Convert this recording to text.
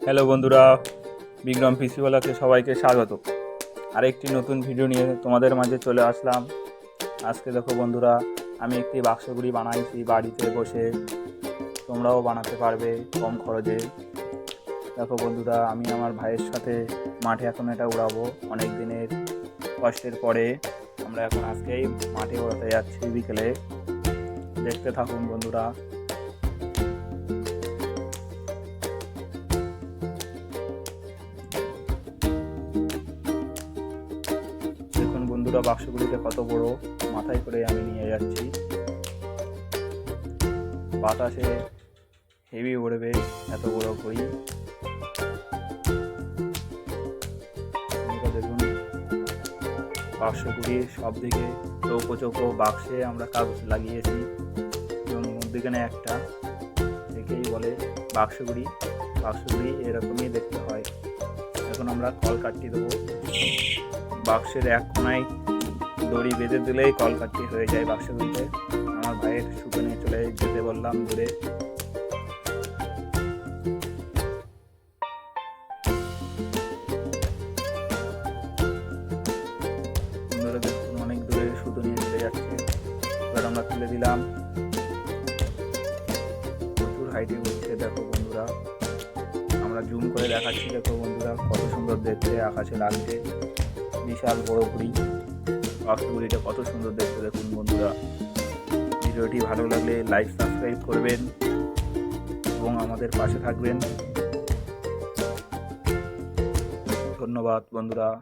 Hello বন্ধুরা, বিক্রম পিসিওয়ালাকে সবাইকে স্বাগত। আরেকটি নতুন ভিডিও নিয়ে তোমাদের মাঝে চলে আসলাম। আজকে দেখো বন্ধুরা, আমি একটি বাক্সগুড়ি বানাইছি বাড়িতে বসে। তোমরাও বানাতে পারবে কম খরচে। দেখো বন্ধুরা, আমি আমার ভাইয়ের সাথে মাঠে এখন এটা উড়াবো। অনেক দিনের কষ্টের পরে আমরা এখন আজকেই মাঠে উড়াতে যাচ্ছি বিকেলে। দেখতে থাকুন বন্ধুরা। দেখুন বন্ধুরা, বাক্সগুলিতে কত বড়, মাথায় করে আমি নিয়ে যাচ্ছি। বাতাসে হেভি উড়বে এত বড় ঘড়ি। দেখুন, বাক্সগুলি সব দিকে চৌকো চৌকো বাক্সে আমরা কাগজ লাগিয়েছি এবং মধ্যখানে একটা, একেই বলে বাক্সগুড়ি। বাক্সগুড়ি এরকমই দেখতে হয়। এখন আমরা কলকাঠি দেবো। বাক্সের এক কোনায় দড়ি বেঁধে দিলেই কলকাঠি হয়ে যায় বাক্সগুলিতে। আমার ভাইয়ের সুতো নিয়ে চলে যেতে বললাম দূরে। দেখুন, অনেক দূরে সুতো নিয়ে চলে যাচ্ছে। এবার আমরা তুলে দিলাম। প্রচুর হাইটে উঠছে দেখো বন্ধুরা। আমরা জুম করে দেখাচ্ছি। দেখো বন্ধুরা, কত সুন্দর দেখতে আকাশে লাগছে। বিশাল বড় ঘুড়ি। বাক্সগুলিটা কত সুন্দর দেখতে দেখুন বন্ধুরা। ভিডিওটি ভালো লাগলে লাইক সাবস্ক্রাইব করবেন এবং আমাদের পাশে থাকবেন। ধন্যবাদ বন্ধুরা।